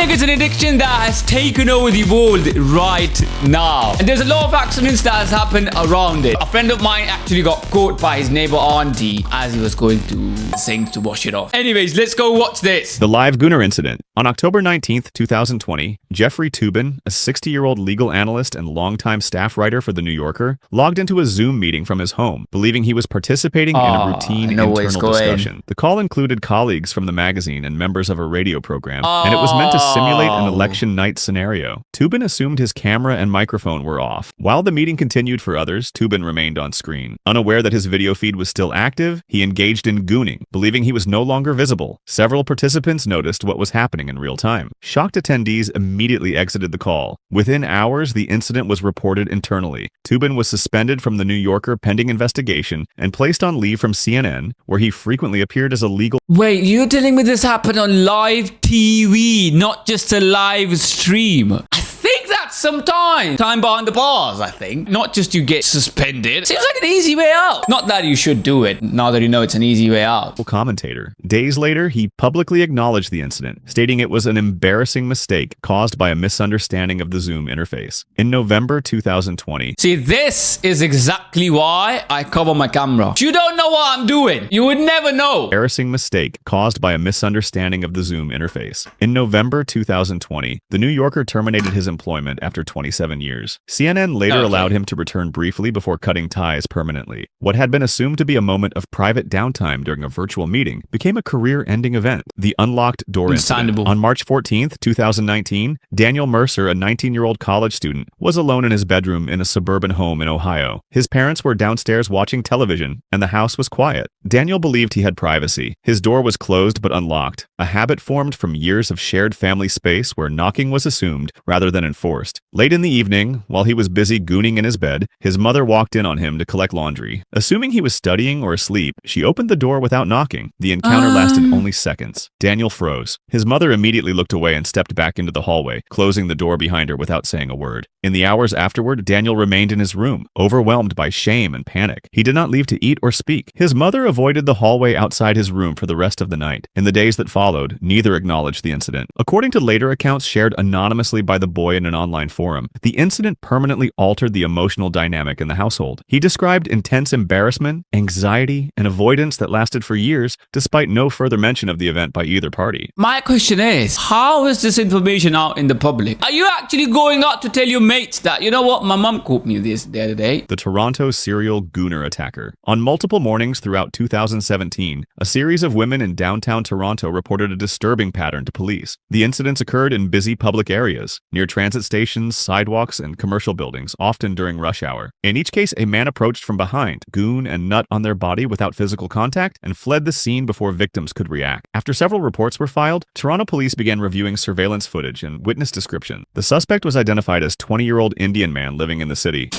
Gooning is an addiction that has taken over the world right now. And there's a lot of accidents that has happened around it. A friend of mine actually got caught by his neighbor auntie as he was going to sink to wash it off. Anyways, let's go watch this. The live Gooner incident. On October 19th, 2020, Jeffrey Toobin, a 60-year-old legal analyst and longtime staff writer for The New Yorker, logged into a Zoom meeting from his home, believing he was participating in a routine internal discussion. The call included colleagues from the magazine and members of a radio program, and it was meant to simulate an election night scenario. Toobin assumed his camera and microphone were off. While the meeting continued for others, Toobin remained on screen. Unaware that his video feed was still active, he engaged in gooning, believing he was no longer visible. Several participants noticed what was happening in real time. Shocked attendees immediately exited the call. Within hours, the incident was reported internally. Toobin was suspended from The New Yorker pending investigation and placed on leave from CNN, where he frequently appeared as a legal... Wait, you're telling me this happened on live TV, not just a live stream? I think that's some time behind the bars, I think. Not just you get suspended. Seems like an easy way out. Not that you should do it, now that you know it's an easy way out. Commentator. Days later, he publicly acknowledged the incident, stating it was an embarrassing mistake caused by a misunderstanding of the Zoom interface. In November 2020... See, this is exactly why I cover my camera. You don't know what I'm doing. You would never know. Embarrassing mistake caused by a misunderstanding of the Zoom interface. In November 2020, The New Yorker terminated his employment after 27 years. CNN later allowed him to return briefly before cutting ties permanently. What had been assumed to be a moment of private downtime during a virtual meeting became a career-ending event. The unlocked door incident. On March 14th, 2019, Daniel Mercer, a 19-year-old college student, was alone in his bedroom in a suburban home in Ohio. His parents were downstairs watching television, and the house was quiet. Daniel believed he had privacy. His door was closed but unlocked, a habit formed from years of shared family space where knocking was assumed rather than enforced. Late in the evening, while he was busy gooning in his bed, his mother walked in on him to collect laundry. Assuming he was studying or asleep, she opened the door without knocking. The encounter lasted only seconds. Daniel froze. His mother immediately looked away and stepped back into the hallway, closing the door behind her without saying a word. In the hours afterward, Daniel remained in his room, overwhelmed by shame and panic. He did not leave to eat or speak. His mother avoided the hallway outside his room for the rest of the night. In the days that followed, neither acknowledged the incident. According to later accounts shared anonymously by the boy in an online forum, the incident permanently altered the emotional dynamic in the household. He described intense embarrassment, anxiety, and avoidance that lasted for years, despite no further mention of the event by either party. My question is, how is this information out in the public? Are you actually going out to tell your mates that, you know what, my mom caught me this the other day? The Toronto serial gooner attacker. On multiple mornings throughout 2017, a series of women in downtown Toronto reported a disturbing pattern to police. The incidents occurred in busy public areas, near transit stations, sidewalks, and commercial buildings, often during rush hour. In each case, a man approached from behind, goon and nut on their body without physical contact, and fled the scene before victims could react. After several reports were filed, Toronto police began reviewing surveillance footage and witness description. The suspect was identified as 20-year-old Indian man living in the city.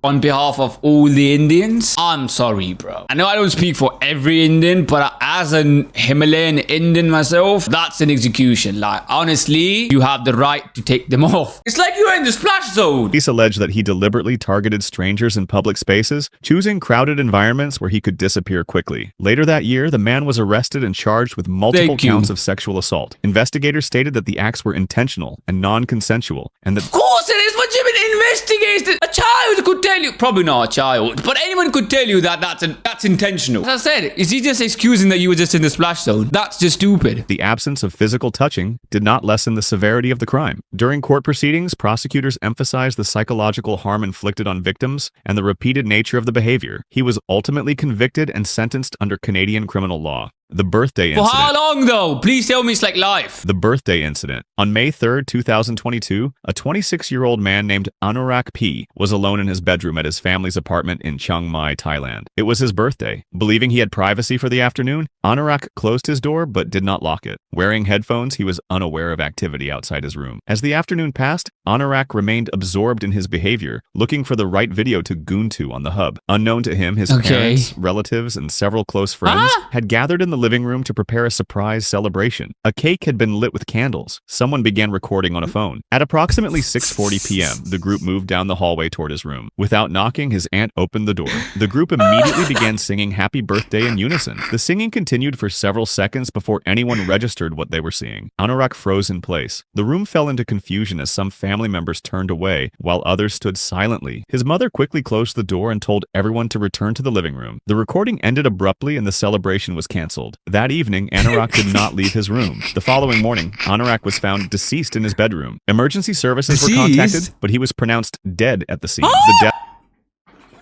On behalf of all the Indians, I'm sorry, bro. I know I don't speak for every Indian, but as an Himalayan Indian myself, that's an execution. Like, honestly, you have the right to take them off. It's like you're in the splash zone. Police alleged that he deliberately targeted strangers in public spaces, choosing crowded environments where he could disappear quickly. Later that year, the man was arrested and charged with multiple counts of sexual assault. Investigators stated that the acts were intentional and non-consensual, and that... Of course it is, but you've been investigated. A child could tell you, probably not a child, but anyone could tell you that that's intentional. As I said, is he just excusing that you were just in the splash zone? That's just stupid. The absence of physical touching did not lessen the severity of the crime. During court proceedings, prosecutors emphasized the psychological harm inflicted on victims and the repeated nature of the behavior. He was ultimately convicted and sentenced under Canadian criminal law. The birthday incident. For how long, though? Please tell me it's like life. The birthday incident. On May 3rd, 2022, a 26-year-old man named Anurag P. was alone in his bedroom at his family's apartment in Chiang Mai, Thailand. It was his birthday. Believing he had privacy for the afternoon, Anurag closed his door but did not lock it. Wearing headphones, he was unaware of activity outside his room. As the afternoon passed, Anurag remained absorbed in his behavior, looking for the right video to goon to on the hub. Unknown to him, his parents, relatives, and several close friends had gathered in the the living room to prepare a surprise celebration. A cake had been lit with candles. Someone began recording on a phone. At approximately 6:40 p.m., the group moved down the hallway toward his room. Without knocking, his aunt opened the door. The group immediately began singing Happy Birthday in unison. The singing continued for several seconds before anyone registered what they were seeing. Anorak froze in place. The room fell into confusion as some family members turned away, while others stood silently. His mother quickly closed the door and told everyone to return to the living room. The recording ended abruptly and the celebration was canceled. That evening, Anorak did not leave his room. The following morning, Anorak was found deceased in his bedroom. Emergency services were contacted, but he was pronounced dead at the scene. The death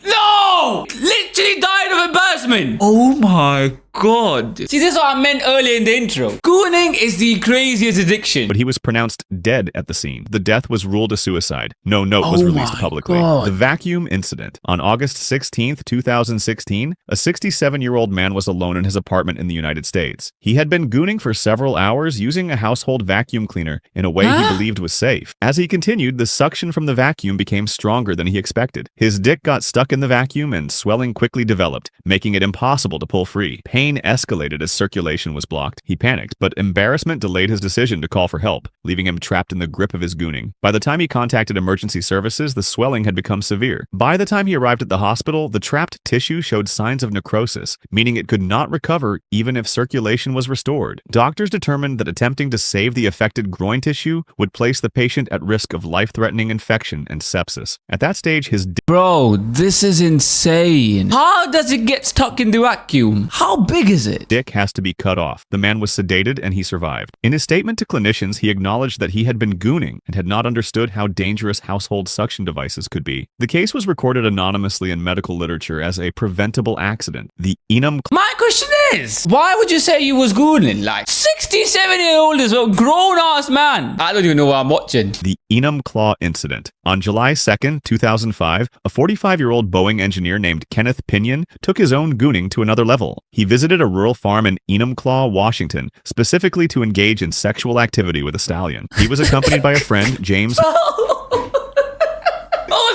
No! Literally died of embarrassment. Oh my God. See, this is what I meant earlier in the intro. Gooning is the craziest addiction. But he was pronounced dead at the scene. The death was ruled a suicide. No note was released publicly. God. The vacuum incident. On August 16th, 2016, a 67-year-old man was alone in his apartment in the United States. He had been gooning for several hours using a household vacuum cleaner in a way he believed was safe. As he continued, the suction from the vacuum became stronger than he expected. His dick got stuck in the vacuum and swelling quickly developed, making it impossible to pull free. Pain escalated as circulation was blocked. He panicked, but embarrassment delayed his decision to call for help, leaving him trapped in the grip of his gooning. By the time he contacted emergency services, the swelling had become severe. By the time he arrived at the hospital, the trapped tissue showed signs of necrosis, meaning it could not recover even if circulation was restored. Doctors determined that attempting to save the affected groin tissue would place the patient at risk of life-threatening infection and sepsis. At that stage, his Bro, this is insane. How does it get stuck in the vacuum? How big is it? dick has to be cut off. The man was sedated and he survived. In his statement to clinicians, he acknowledged that he had been gooning and had not understood how dangerous household suction devices could be. The case was recorded anonymously in medical literature as a preventable accident. The Enum My question is, why would you say you was gooning? Like, 67-year-old is a grown-ass man. I don't even know what I'm watching. The Enum Claw Incident. On July 2nd, 2005, a 45-year-old Boeing engineer named Kenneth Pinion took his own gooning to another level. He visited a rural farm in Enumclaw, Washington, specifically to engage in sexual activity with a stallion. He was accompanied by a friend, James. Oh,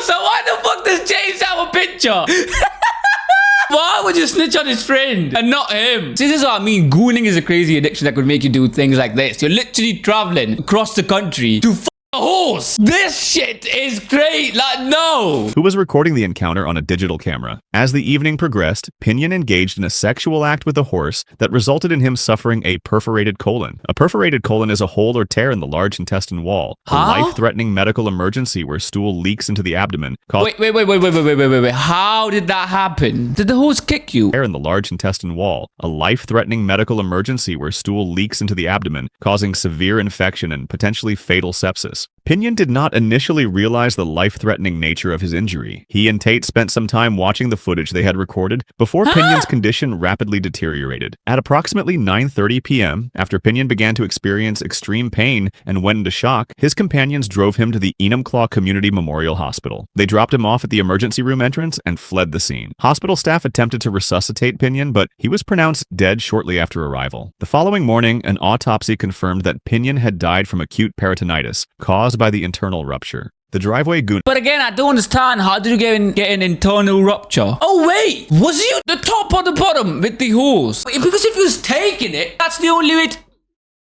so why the fuck does James have a picture? Why would you snitch on his friend and not him? See, this is what I mean. Gooning is a crazy addiction that could make you do things like this. You're literally traveling across the country to a horse. This shit is great. Like, no. Who was recording the encounter on a digital camera. As the evening progressed, Pinion engaged in a sexual act with a horse that resulted in him suffering a perforated colon. A perforated colon is a hole or tear in the large intestine wall. A life-threatening medical emergency where stool leaks into the abdomen. Wait. How did that happen? Did the horse kick you? Tear in the large intestine wall. A life-threatening medical emergency where stool leaks into the abdomen, causing severe infection and potentially fatal sepsis. Pinion did not initially realize the life-threatening nature of his injury. He and Tate spent some time watching the footage they had recorded before Pinion's condition rapidly deteriorated. At approximately 9:30 p.m., after Pinion began to experience extreme pain and went into shock, his companions drove him to the Enumclaw Community Memorial Hospital. They dropped him off at the emergency room entrance and fled the scene. Hospital staff attempted to resuscitate Pinion, but he was pronounced dead shortly after arrival. The following morning, an autopsy confirmed that Pinion had died from acute peritonitis, caused by the internal rupture. The driveway goon. But again, I don't understand. How did you get an internal rupture? Oh, wait. Was you the top or the bottom with the horse? Because if you was taking it, that's the only way to...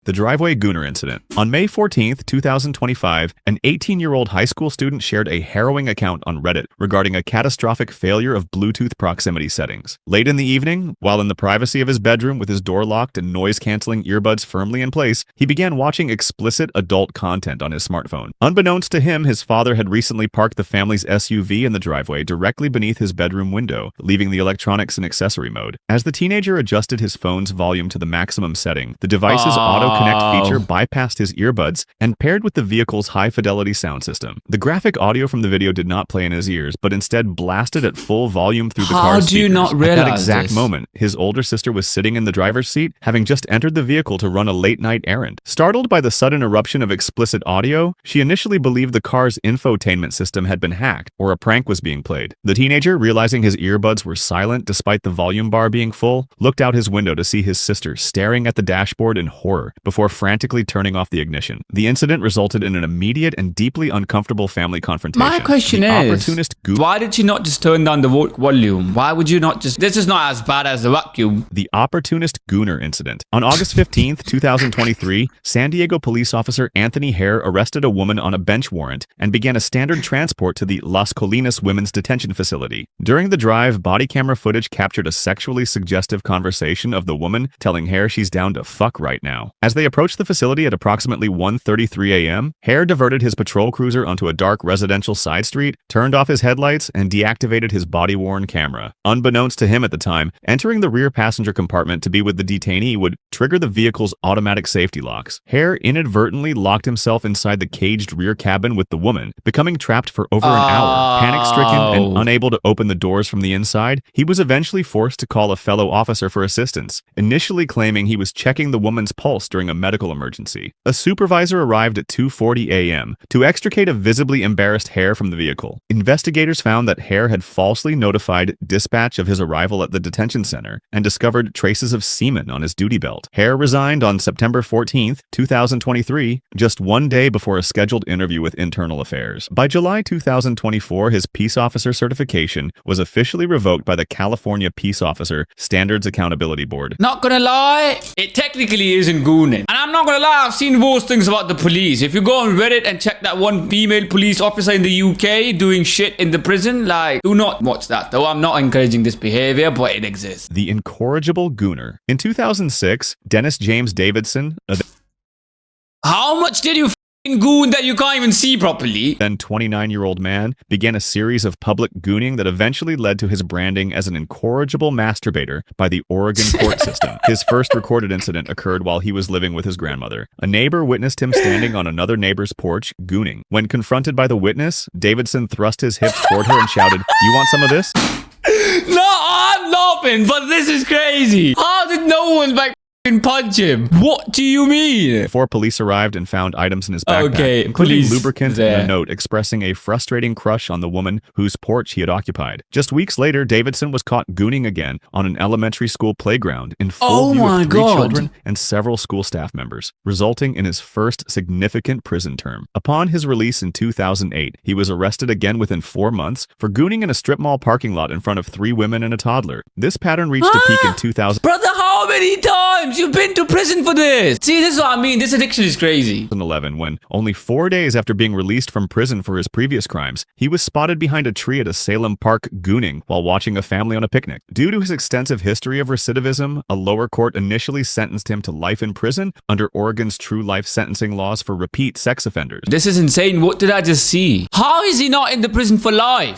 The driveway gooner incident. On May 14th, 2025, an 18-year-old high school student shared a harrowing account on Reddit regarding a catastrophic failure of Bluetooth proximity settings. Late in the evening, while in the privacy of his bedroom with his door locked and noise-canceling earbuds firmly in place, he began watching explicit adult content on his smartphone. Unbeknownst to him, his father had recently parked the family's SUV in the driveway directly beneath his bedroom window, leaving the electronics in accessory mode. As the teenager adjusted his phone's volume to the maximum setting, the device's auto Connect feature bypassed his earbuds and paired with the vehicle's high-fidelity sound system. The graphic audio from the video did not play in his ears, but instead blasted at full volume through the car's speakers. How do you not realize At that exact this? moment, his older sister was sitting in the driver's seat, having just entered the vehicle to run a late-night errand. Startled by the sudden eruption of explicit audio, she initially believed the car's infotainment system had been hacked, or a prank was being played. The teenager, realizing his earbuds were silent despite the volume bar being full, looked out his window to see his sister staring at the dashboard in horror before frantically turning off the ignition. The incident resulted in an immediate and deeply uncomfortable family confrontation. My question is, why did you not just turn down the volume? Why would you not just... This is not as bad as the vacuum. The opportunist Gooner incident. On August 15th, 2023, San Diego police officer Anthony Hare arrested a woman on a bench warrant and began a standard transport to the Las Colinas Women's Detention Facility. During the drive, body camera footage captured a sexually suggestive conversation of the woman telling Hare she's down to fuck right now. As they approached the facility at approximately 1:33 a.m., Hare diverted his patrol cruiser onto a dark residential side street, turned off his headlights, and deactivated his body-worn camera. Unbeknownst to him at the time, entering the rear passenger compartment to be with the detainee would trigger the vehicle's automatic safety locks. Hare inadvertently locked himself inside the caged rear cabin with the woman, becoming trapped for over an hour. Panic-stricken and unable to open the doors from the inside, he was eventually forced to call a fellow officer for assistance, initially claiming he was checking the woman's pulse during a medical emergency. A supervisor arrived at 2:40 a.m. to extricate a visibly embarrassed Hare from the vehicle. Investigators found that Hare had falsely notified dispatch of his arrival at the detention center and discovered traces of semen on his duty belt. Hare resigned on September 14th, 2023, just one day before a scheduled interview with Internal Affairs. By July 2024, his peace officer certification was officially revoked by the California Peace Officer Standards Accountability Board. Not gonna lie, it technically isn't gooning. And I'm not gonna lie, I've seen worse things about the police. If you go on Reddit and check that one female police officer in the UK doing shit in the prison, like, do not watch that. Though I'm not encouraging this behavior, but it exists. The incorrigible Gooner. In 2006, Dennis James Davidson, how much did you goon that you can't even see properly? Then 29-year-old man began a series of public gooning that eventually led to his branding as an incorrigible masturbator by the Oregon court system. His first recorded incident occurred while he was living with his grandmother. A neighbor witnessed him standing on another neighbor's porch gooning. When confronted by the witness, Davidson thrust his hips toward her and shouted, "You want some of this?" No, I'm laughing, but this is crazy. How did no one punch him? What do you mean? Before police arrived and found items in his backpack, including lubricant and a note expressing a frustrating crush on the woman whose porch he had occupied. Just weeks later, Davidson was caught gooning again on an elementary school playground in full view of 3 children and several school staff members, resulting in his first significant prison term. Upon his release in 2008, he was arrested again within 4 months for gooning in a strip mall parking lot in front of 3 women and a toddler. This pattern reached a peak in 2000. Brother, how many times you've been to prison for this? See, this is what I mean. This addiction is crazy. 2011, when only 4 days after being released from prison for his previous crimes, he was spotted behind a tree at a Salem park gooning while watching a family on a picnic. Due to his extensive history of recidivism, a lower court initially sentenced him to life in prison under Oregon's true life sentencing laws for repeat sex offenders. This is insane. What did I just see? How is he not in the prison for life?